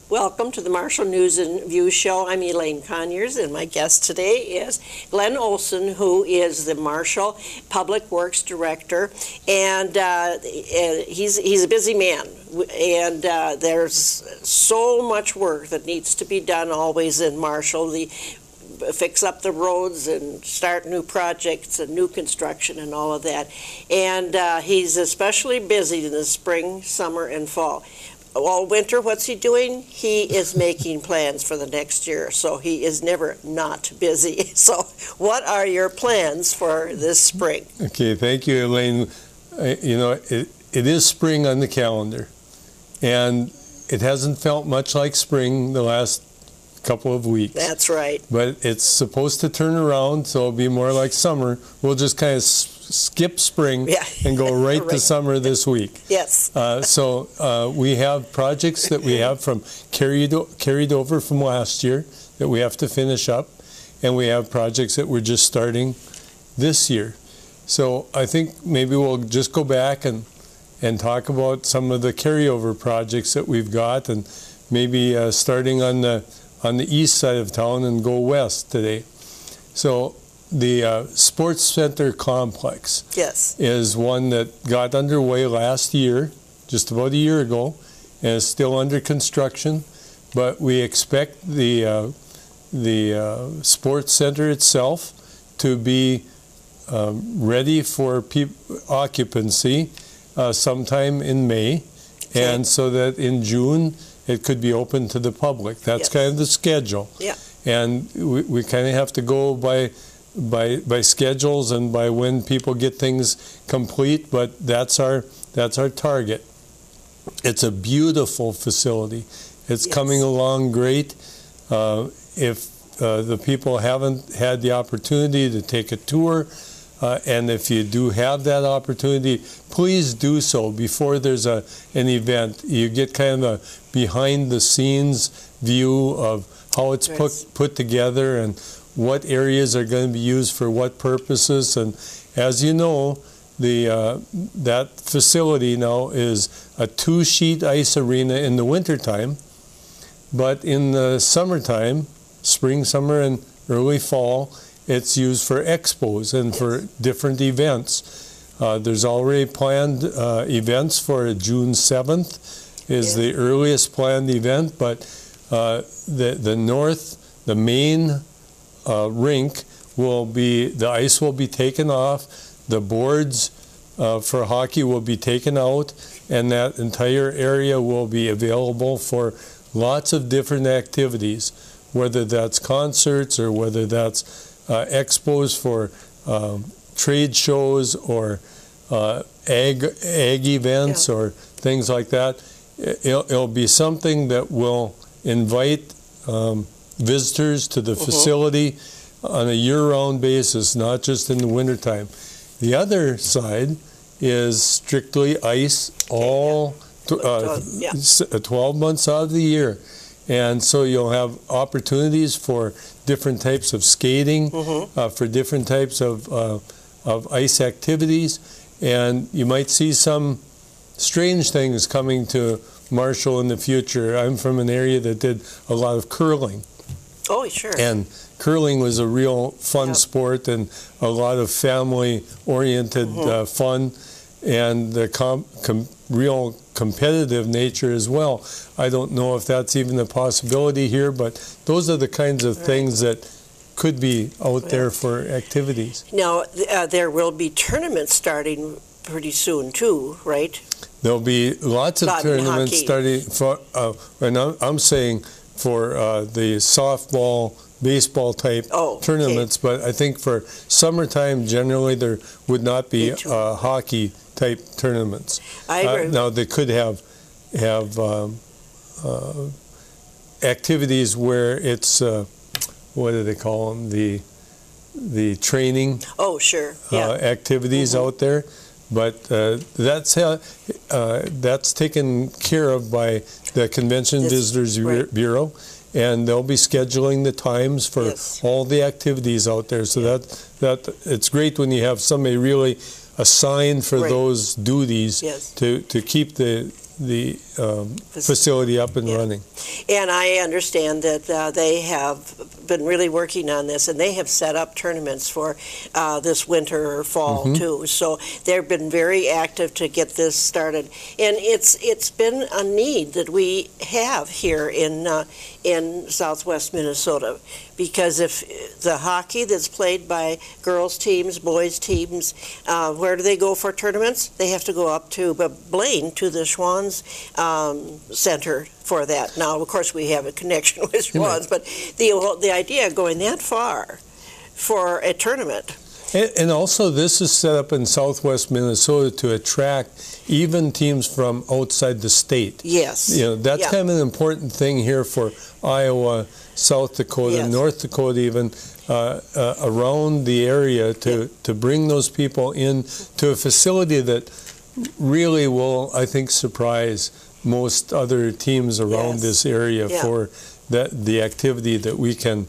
Welcome to the Marshall News and Views Show. I'm Elaine Conyers, and my guest today is Glenn Olson, who is the Marshall Public Works Director, and he's a busy man, and there's so much work that needs to be done always in Marshall. Fix up the roads and start new projects and new construction and all of that. And he's especially busy in the spring, summer, and fall. All winter, what's he doing? He is making plans for the next year, so he is never not busy. So what are your plans for this spring? Okay, thank you, Elaine. It is spring on the calendar, and it hasn't felt much like spring the last couple of weeks. That's right. But it's supposed to turn around, so it'll be more like summer. We'll just kind of skip spring and go right to summer this week. Yes. So we have projects that we have carried over from last year that we have to finish up, and we have projects that we're just starting this year. So I think maybe we'll just go back and talk about some of the carryover projects that we've got, and maybe starting on the east side of town and go west today. So the Sports Center Complex is one that got underway last year, just about a year ago, and is still under construction. But we expect the Sports Center itself to be ready for occupancy sometime in May, and so that in June it could be open to the public. That's kind of the schedule. Yeah. And we kind of have to go by schedules and by when people get things complete, but that's our target. It's a beautiful facility. It's coming along great. If the people haven't had the opportunity to take a tour, and if you do have that opportunity, please do so before there's an event. You get kind of a behind-the-scenes view of how it's put together and what areas are going to be used for what purposes. And as you know, that facility now is a 2-sheet ice arena in the wintertime, but in the summertime, spring, summer, and early fall, it's used for expos and for different events. There's already planned events for June 7th is the earliest planned event, but the main rink the ice will be taken off, the boards for hockey will be taken out, and that entire area will be available for lots of different activities, whether that's concerts or whether that's expos for trade shows or ag events or things like that. It'll be something that will invite visitors to the facility on a year-round basis, not just in the wintertime. The other side is strictly ice all 12 months out of the year. And so you'll have opportunities for different types of skating, for different types of ice activities, and you might see some strange things coming to Marshall in the future. I'm from an area that did a lot of curling. Oh, sure. And curling was a real fun sport and a lot of family-oriented fun, and the real competitive nature as well. I don't know if that's even a possibility here, but those are the kinds of things that could be out there for activities. Now, there will be tournaments starting pretty soon too, right? There'll be lots of tournaments starting for, and I'm saying for the softball, baseball type tournaments, but I think for summertime generally there would not be hockey type tournaments. I agree. Now they could have activities where it's what do they call them, the training activities out there, but that's taken care of by the Convention Visitors Bureau, and they'll be scheduling the times for all the activities out there. So that it's great when you have somebody really assigned for those duties to keep the facility up and running. And I understand that they have been really working on this, and they have set up tournaments for this winter or fall too. So they've been very active to get this started, and it's been a need that we have here in Southwest Minnesota, because if the hockey that's played by girls teams, boys teams, where do they go for tournaments? They have to go up to Blaine to the Schwann's Center for that. Now, of course, we have a connection with Schwann's, but the idea of going that far for a tournament. And also, this is set up in Southwest Minnesota to attract even teams from outside the state. Yes. You know, that's kind of an important thing here for Iowa, South Dakota, North Dakota, even around the area to bring those people in to a facility that really will, I think, surprise most other teams around this area for the activity that we can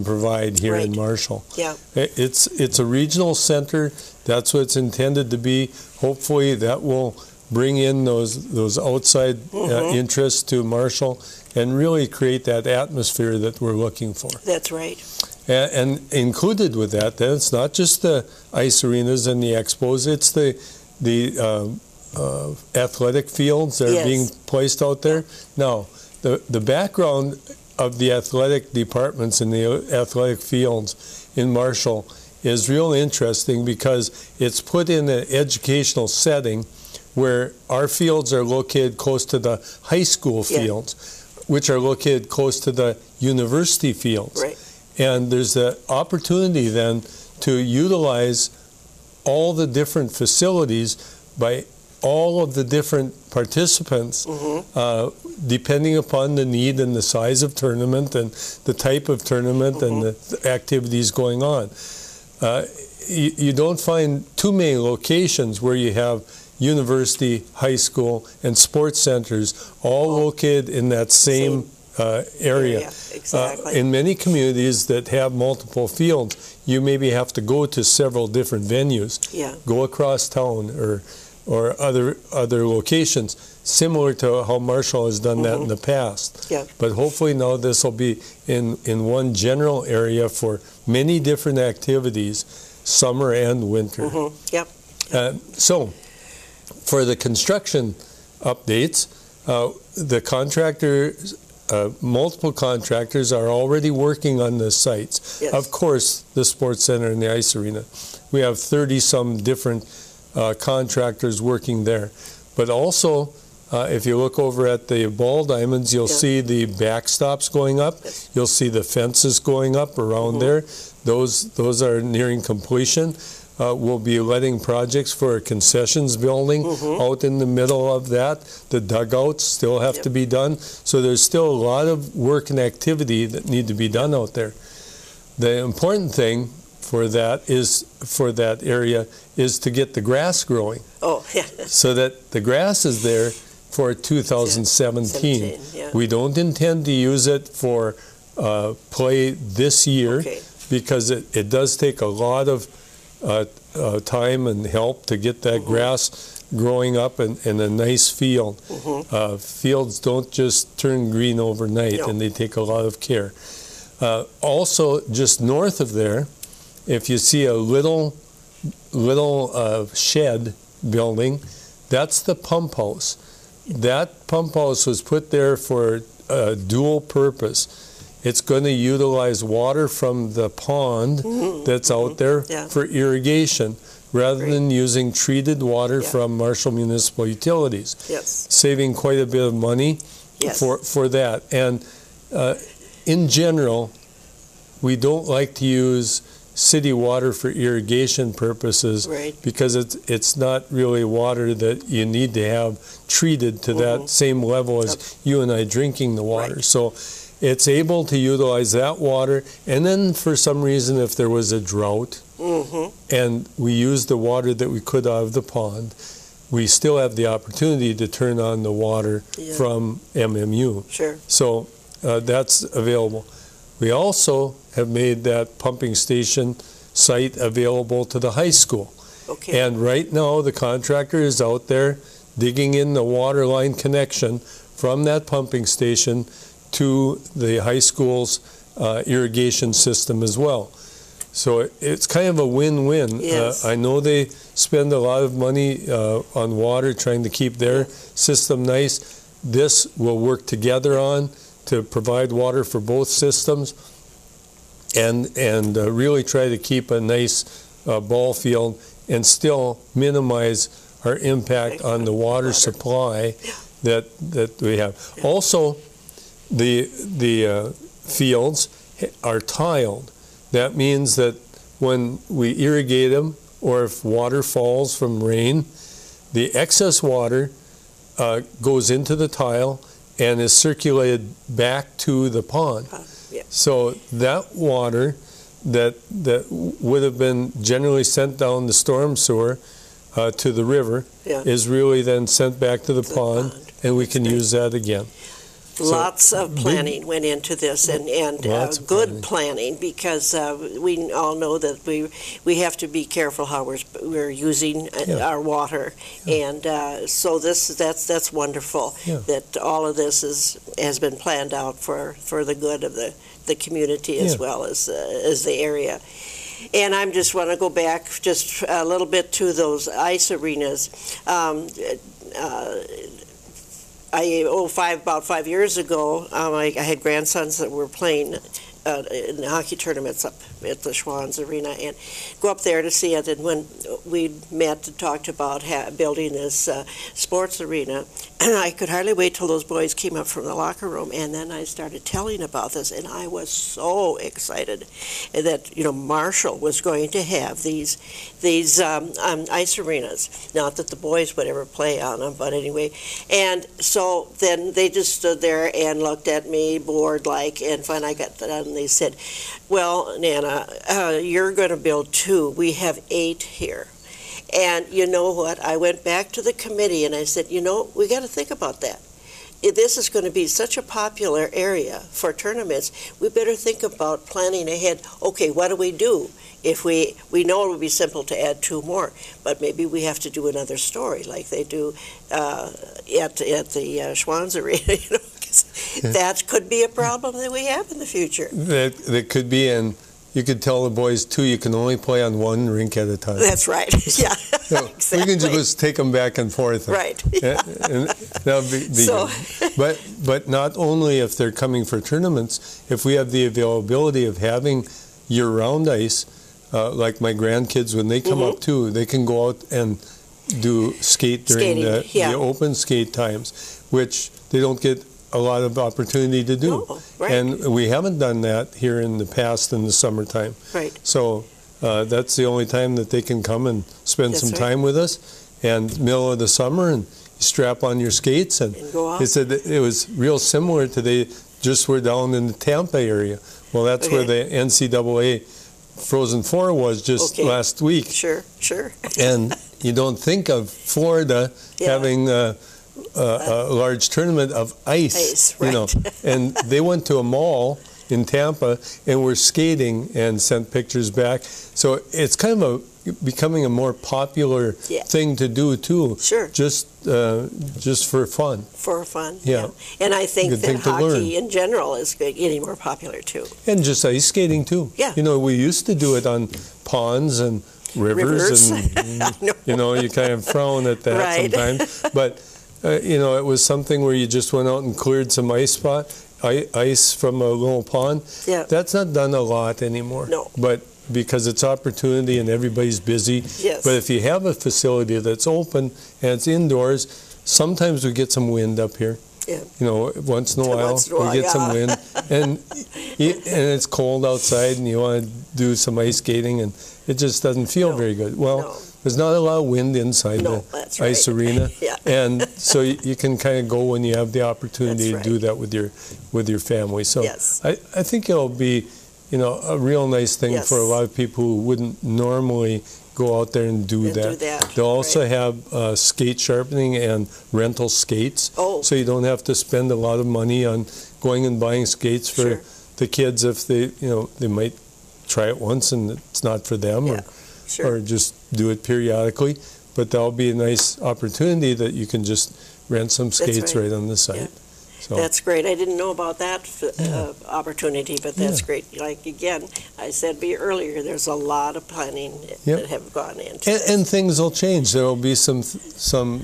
provide here in Marshall. Yeah. It's a regional center. That's what it's intended to be. Hopefully that will bring in those outside interests to Marshall and really create that atmosphere that we're looking for. That's right. And included with that, then it's not just the ice arenas and the expos, it's the athletic fields that are being placed out there. Now, the background of the athletic departments and the athletic fields in Marshall is real interesting, because it's put in an educational setting where our fields are located close to the high school fields, which are located close to the university fields. Right. And there's the opportunity then to utilize all the different facilities by all of the different participants, depending upon the need and the size of tournament and the type of tournament and the activities going on. You don't find too many locations where you have university, high school, and sports centers all located in that same area. Exactly. In many communities that have multiple fields, you maybe have to go to several different venues. Go across town or other locations, similar to how Marshall has done that in the past. But hopefully now this will be in one general area for many different activities, summer and winter. So for the construction updates, the contractors, multiple contractors are already working on the sites. Of course, the sports center and the ice arena. We have 30-some different contractors working there. But also, if you look over at the ball diamonds, you'll see the backstops going up. You'll see the fences going up around there. Those are nearing completion. We'll be letting projects for a concessions building out in the middle of that. The dugouts still have to be done. So there's still a lot of work and activity that need to be done out there. The important thing for that area is to get the grass growing. So that the grass is there for 2017. We don't intend to use it for play this year because it does take a lot of time and help to get that grass growing up in a nice field. Fields don't just turn green overnight, and they take a lot of care. Also, just north of there, if you see a little shed building, that's the pump house. That pump house was put there for a dual purpose. It's going to utilize water from the pond that's out there for irrigation, rather than using treated water from Marshall Municipal Utilities, saving quite a bit of money for that. And in general, we don't like to use city water for irrigation purposes because it's not really water that you need to have treated to that same level as you and I drinking the water. So it's able to utilize that water, and then for some reason, if there was a drought and we used the water that we could out of the pond, we still have the opportunity to turn on the water from MMU. So that's available. We also have made that pumping station site available to the high school. And right now, the contractor is out there digging in the water line connection from that pumping station to the high school's irrigation system as well. So it's kind of a win-win. Yes. I know they spend a lot of money on water trying to keep their system nice. This will work together on to provide water for both systems and really try to keep a nice ball field and still minimize our impact on the water supply that we have. Also, the fields are tiled. That means that when we irrigate them, or if water falls from rain, the excess water goes into the tile and is circulated back to the pond. So that water that would have been generally sent down the storm sewer to the river is really then sent back to the pond, and we can use that again. Lots of planning went into this, and good planning, because we all know that we have to be careful how we're using our water, and so that's wonderful that all of this has been planned out for the good of the community as well as the area. And I just want to go back just a little bit to those ice arenas. About 5 years ago, I had grandsons that were playing in the hockey tournaments up at the Schwann's Arena, and go up there to see it. And when we met and talked about building this sports arena, I could hardly wait till those boys came up from the locker room, and then I started telling about this, and I was so excited that Marshall was going to have these ice arenas. Not that the boys would ever play on them, but anyway. And so then they just stood there and looked at me bored like, and finally I got done, and they said, "Well, Nana, you're going to build 2. We have 8 here." And you know what? I went back to the committee and I said, we got to think about that. If this is going to be such a popular area for tournaments, we better think about planning ahead. Okay, what do we do? If we know it would be simple to add 2 more, but maybe we have to do another story like they do at the Schwann's Arena. That could be a problem that we have in the future. That could be, and you could tell the boys too, you can only play on one rink at a time. That's right. Yeah. So exactly. We can just take them back and forth. Right. And that'll be So. good. But not only if they're coming for tournaments, if we have the availability of having year-round ice, like my grandkids, when they come up too, they can go out and do skate during the open skate times, which they don't get a lot of opportunity to do. Oh, right. And we haven't done that here in the past in the summertime. Right. So that's the only time that they can come and spend some time with us. And middle of the summer, and you strap on your skates, and go out. They said that it was real similar to they just were down in the Tampa area. Well, that's where the NCAA Frozen Four was just last week. Sure. And you don't think of Florida having a large tournament of ice, right. And they went to a mall in Tampa and were skating and sent pictures back. So it's kind of becoming a more popular thing to do too. Sure. Just for fun. For fun. Yeah. And I think that hockey in general is getting more popular too. And just ice skating too. Yeah. We used to do it on ponds and rivers. And you kind of frown at that sometimes. But it was something where you just went out and cleared some ice from a little pond. Yeah. That's not done a lot anymore. No. But because it's opportunity and everybody's busy. Yes. But if you have a facility that's open and it's indoors, sometimes we get some wind up here. Yeah. Once in a while we get some wind, and it's cold outside, and you want to do some ice skating, and it just doesn't feel very good. Well, there's not a lot of wind inside the ice arena, and so you can kind of go when you have the opportunity to do that with your family. So I think it'll be a real nice thing for a lot of people who wouldn't normally go out there and do that. They'll also have skate sharpening and rental skates, so you don't have to spend a lot of money on going and buying skates for the kids if they might try it once and it's not for them, or just do it periodically. but that'll be a nice opportunity that you can just rent some skates right on the site. Yeah. So. That's great. I didn't know about that opportunity, but that's great. Like, again, I said earlier, there's a lot of planning that have gone into it. And things will change. There will be some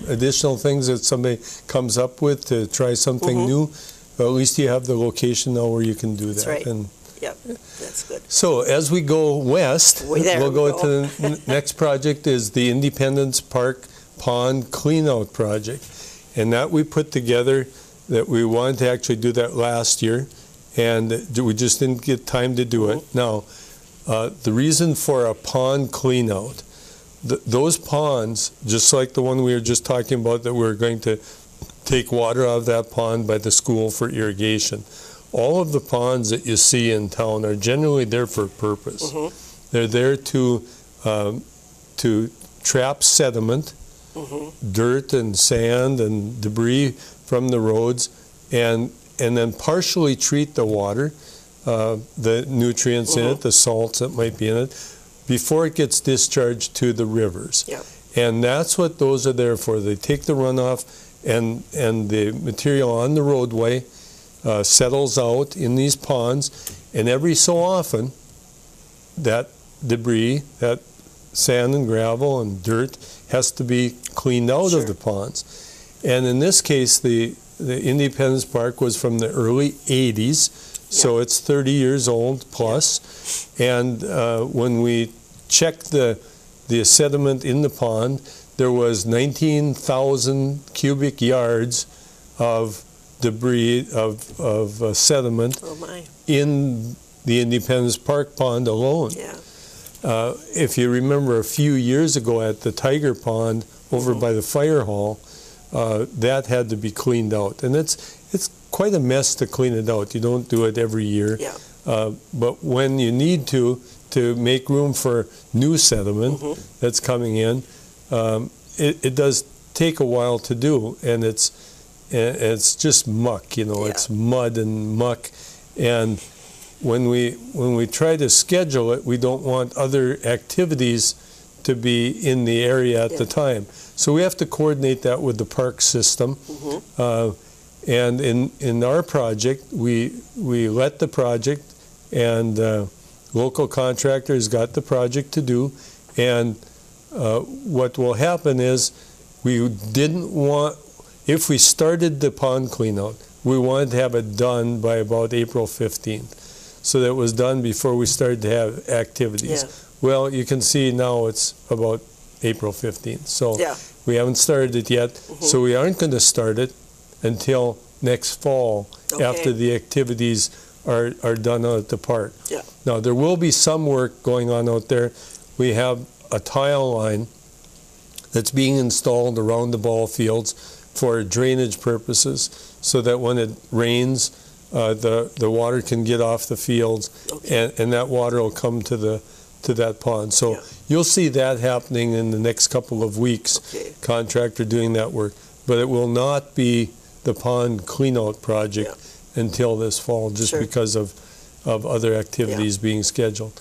additional things that somebody comes up with to try something new. But at least you have the location now where you can do that. That's right. And yep, that's good. so as we go west, we'll go to the next project is the Independence Park Pond Cleanout Project. And that we put together, that we wanted to actually do that last year, and we just didn't get time to do it. Now, the reason for a pond cleanout, those ponds, just like the one we were just talking about, that we're going to take water out of that pond by the school for irrigation, all of the ponds that you see in town are generally there for a purpose. They're there to trap sediment, dirt and sand and debris from the roads, and then partially treat the water, the nutrients in it, the salts that might be in it, before it gets discharged to the rivers. And that's what those are there for. They take the runoff, and the material on the roadway settles out in these ponds, and every so often that debris, that sand and gravel and dirt, has to be cleaned out of the ponds. And in this case, the Independence Park was from the early 80s, so it's 30 years old plus. And when we checked the sediment in the pond, there was 19,000 cubic yards of debris, of sediment in the Independence Park pond alone. If you remember a few years ago at the Tiger Pond over by the fire hall, that had to be cleaned out, and it's quite a mess to clean it out. You don't do it every year, but when you need to make room for new sediment that's coming in, it does take a while to do, and it's just muck, it's mud and muck, and when we try to schedule it, we don't want other activities to be in the area at the time. So we have to coordinate that with the park system. And in our project, we let the project, and local contractors got the project to do. And what will happen is, we didn't want, if we started the pond cleanout, we wanted to have it done by about April 15th. So that it was done before we started to have activities. Well, you can see now it's about April 15th. So we haven't started it yet. So we aren't going to start it until next fall, after the activities are done out at the park. Now, there will be some work going on out there. We have a tile line that's being installed around the ball fields for drainage purposes, so that when it rains, the water can get off the fields, and that water will come to that pond. So you'll see that happening in the next couple of weeks, contractor doing that work. But it will not be the pond cleanout project until this fall, just because of other activities being scheduled.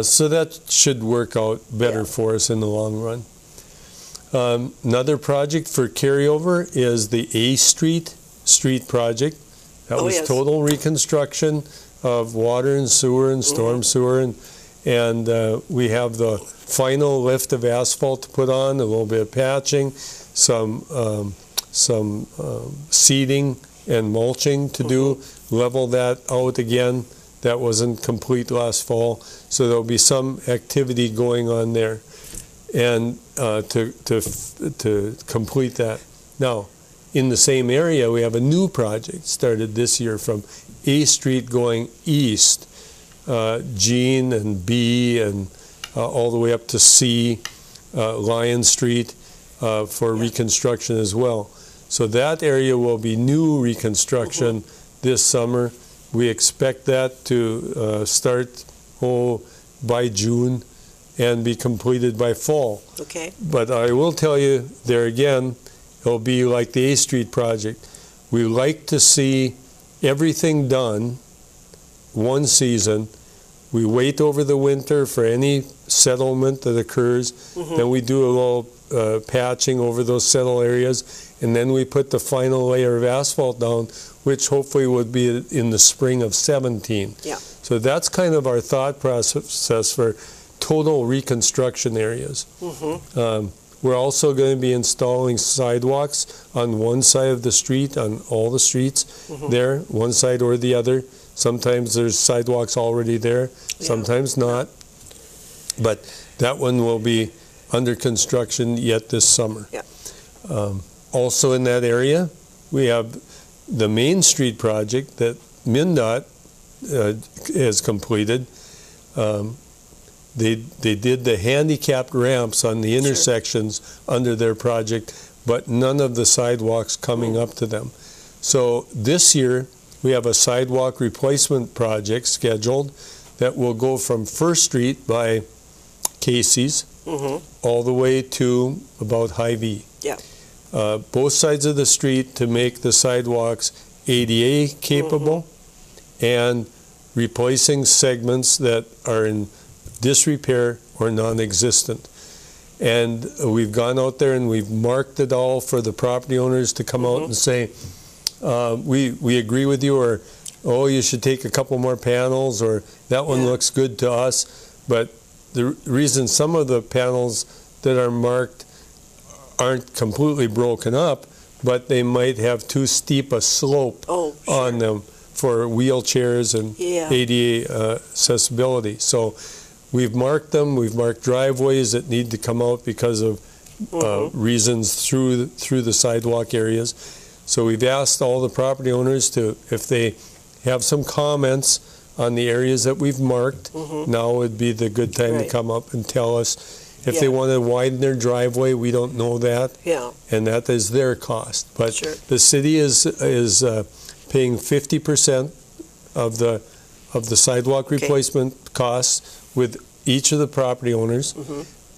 So that should work out better for us in the long run. Another project for carryover is the A Street project. That was total reconstruction of water and sewer and storm sewer, and we have the final lift of asphalt to put on, a little bit of patching, some seeding and mulching to do, level that out again. That wasn't complete last fall, so there'll be some activity going on there, and to complete that. Now, in the same area, we have a new project started this year from A Street going east, Jean and B, and all the way up to C, Lion Street, for reconstruction as well. So that area will be new reconstruction this summer. We expect that to start by June and be completed by fall. But I will tell you, there again, it'll be like the A Street project. We like to see everything done one season We wait over the winter for any settlement that occurs. Then we do a little patching over those settle areas, and then we put the final layer of asphalt down, which hopefully would be in the spring of 17. Yeah. So that's kind of our thought process for total reconstruction areas. We're also going to be installing sidewalks on one side of the street, on all the streets there, one side or the other. Sometimes there's sidewalks already there, sometimes not. But that one will be under construction yet this summer. Yeah. Also in that area, we have the Main Street project that MnDOT has completed. They did the handicapped ramps on the intersections under their project, but none of the sidewalks coming up to them. So this year, we have a sidewalk replacement project scheduled that will go from First Street by Casey's all the way to about Hy-Vee. Yeah. Both sides of the street to make the sidewalks ADA capable and replacing segments that are in disrepair or non-existent. And we've gone out there and we've marked it all for the property owners to come out and say, we agree with you, or, oh, you should take a couple more panels, or that one looks good to us. But the reason some of the panels that are marked aren't completely broken up, but they might have too steep a slope on them for wheelchairs and ADA accessibility. So we've marked them. We've marked driveways that need to come out because of reasons through the sidewalk areas. So we've asked all the property owners to, if they have some comments on the areas that we've marked, now would be the good time to come up and tell us. If they want to widen their driveway, we don't know that, and that is their cost. But the city is paying 50% of the sidewalk replacement costs with each of the property owners,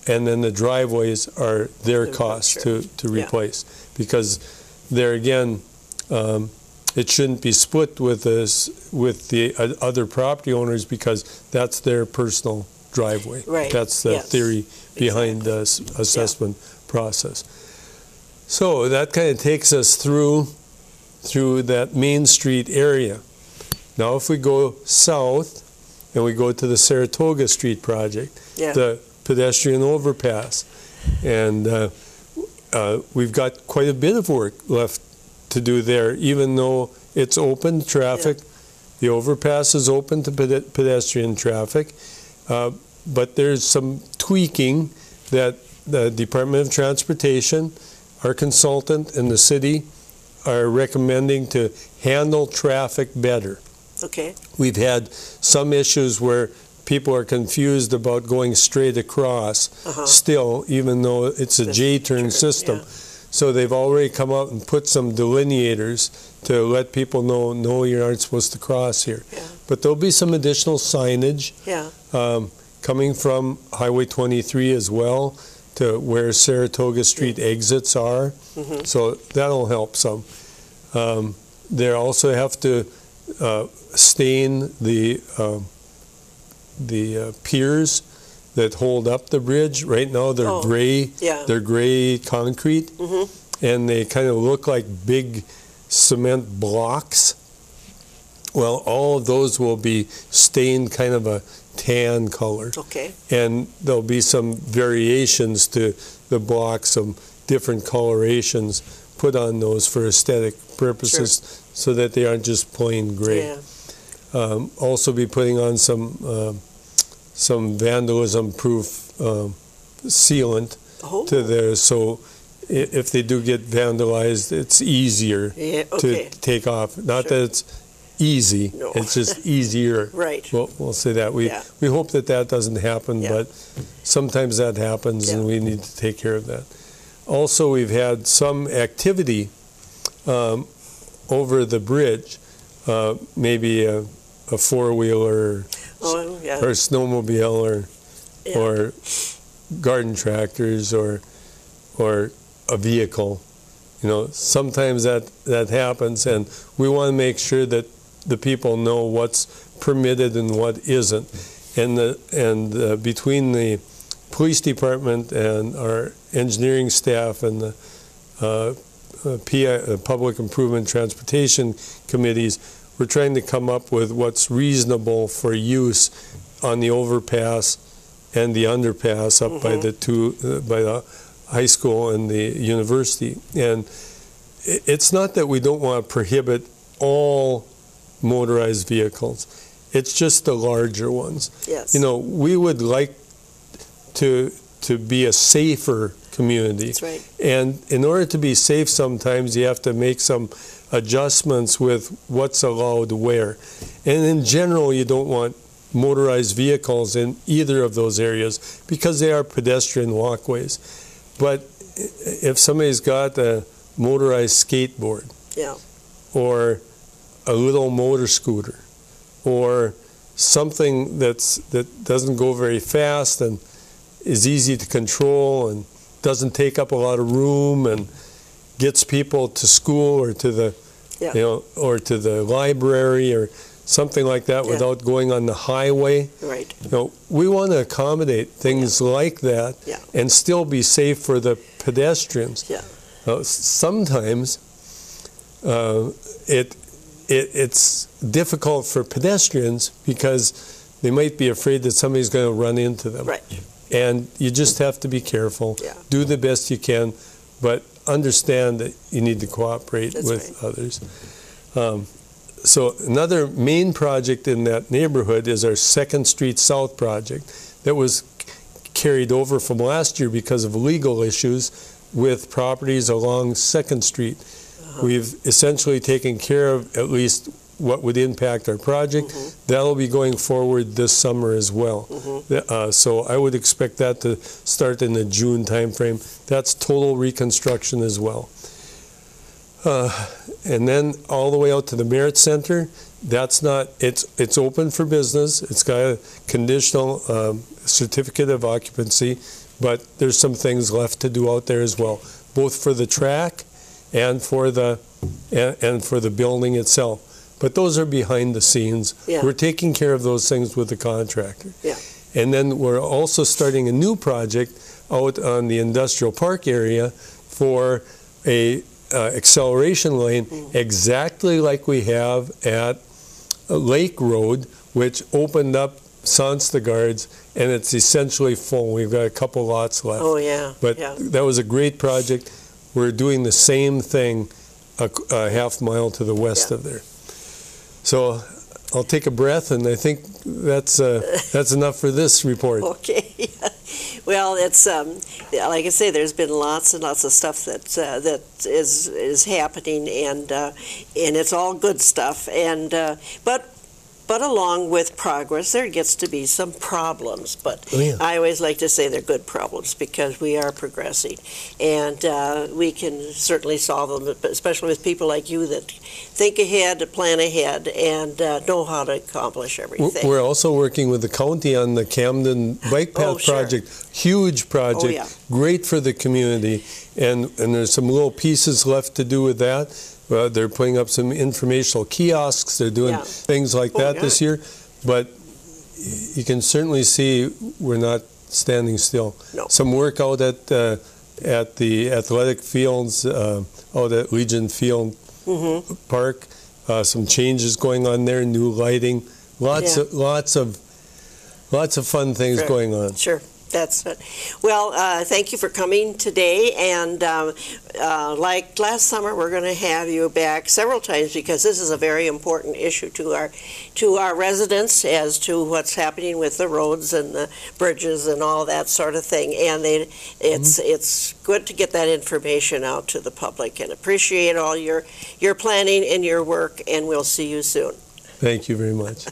and then the driveways are their cost to replace. Because there again, it shouldn't be split with the other property owners, because that's their personal driveway. That's the theory behind the assessment process. So that kind of takes us through that Main Street area. Now if we go south and we go to the Saratoga Street project, the pedestrian overpass, and we've got quite a bit of work left to do there, even though it's open to traffic. The overpass is open to pedestrian traffic, but there's some tweaking that the Department of Transportation, our consultant, and the city are recommending to handle traffic better. We've had some issues where people are confused about going straight across still, even though it's a J-turn system. So they've already come out and put some delineators to let people know, no, you aren't supposed to cross here. But there'll be some additional signage coming from Highway 23 as well to where Saratoga Street exits are. So that'll help some. They also have to stain the piers that hold up the bridge. Right now they're gray. They're gray concrete, and they kind of look like big cement blocks. Well, all of those will be stained kind of a tan color. And there'll be some variations to the blocks, some different colorations put on those for aesthetic purposes, so that they aren't just plain gray. Also be putting on some vandalism-proof sealant to there, so if they do get vandalized, it's easier to take off. Not that it's easy, it's just easier. We'll say that. We hope that doesn't happen, but sometimes that happens, and we need to take care of that. Also, we've had some activity over the bridge, maybe a four-wheeler or snowmobile or garden tractors or a vehicle. You know, sometimes that happens, and we want to make sure that the people know what's permitted and what isn't. and between the police department and our engineering staff and the public improvement transportation committees, we're trying to come up with what's reasonable for use on the overpass and the underpass up by the high school and the university. And it's not that we don't want to prohibit all motorized vehicles. It's just the larger ones. Yes. You know, we would like to be a safer community. That's right. And in order to be safe, sometimes you have to make some adjustments with what's allowed where. And in general, you don't want motorized vehicles in either of those areas because they are pedestrian walkways. But if somebody's got a motorized skateboard, yeah, or a little motor scooter, or something that doesn't go very fast and is easy to control and doesn't take up a lot of room and gets people to school or to the or to the library or something like that without going on the highway. Right. You know, we want to accommodate things like that and still be safe for the pedestrians. Yeah. Sometimes it's difficult for pedestrians because they might be afraid that somebody's going to run into them. Right. And you just have to be careful. Yeah. Do the best you can, but understand that you need to cooperate with others. So another main project in that neighborhood is our 2nd Street South project that was carried over from last year because of legal issues with properties along 2nd Street. We've essentially taken care of at least what would impact our project. That'll be going forward this summer as well. So I would expect that to start in the June timeframe. That's total reconstruction as well. And then all the way out to the Merit Center, that's not, it's open for business. It's got a conditional certificate of occupancy, but there's some things left to do out there as well, both for the track and for the building itself. But those are behind the scenes. Yeah. We're taking care of those things with the contractor. Yeah. And then we're also starting a new project out on the industrial park area for a acceleration lane exactly like we have at Lake Road, which opened up Sonstegaard's, and it's essentially full. We've got a couple lots left. Oh, yeah. But that was a great project. We're doing the same thing a half mile to the west of there. So I'll take a breath, and I think that's enough for this report. Okay. Well, it's like I say, there's been lots and lots of stuff that is happening, and it's all good stuff. And but along with progress, there gets to be some problems. But I always like to say they're good problems because we are progressing, and we can certainly solve them, especially with people like you that think ahead, plan ahead, and know how to accomplish everything. We're also working with the county on the Camden Bike Path project. Huge project, great for the community, and there's some little pieces left to do with that. They're putting up some informational kiosks. They're doing things like that this year. But you can certainly see we're not standing still. No. Some work out at the athletic fields, out at Legion Field Park. Some changes going on there, new lighting. Lots of fun things going on. Sure. That's it. Well, thank you for coming today, and like last summer, we're going to have you back several times because this is a very important issue to our residents as to what's happening with the roads and the bridges and all that sort of thing. And it's good to get that information out to the public, and appreciate all your planning and your work. And we'll see you soon. Thank you very much.